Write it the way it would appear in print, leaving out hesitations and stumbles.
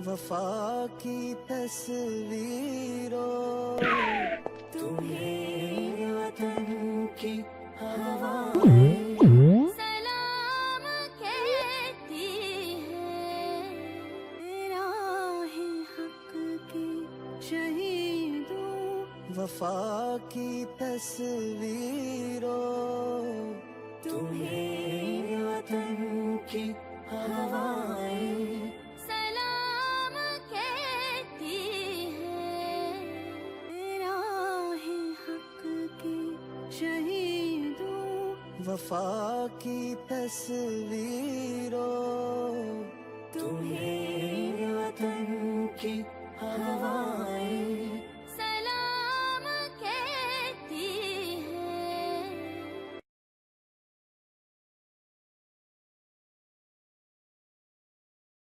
وفا کی تصویروں تمہیں وطن کی ہوائیں سلام کہتی ہے راہ حق کی شہیدوں وفا کی تصویروں تمہیں وطن کی ہوائیں سلام کہتی ہے راہ حق کی شہیدوں وفا کی تصویروں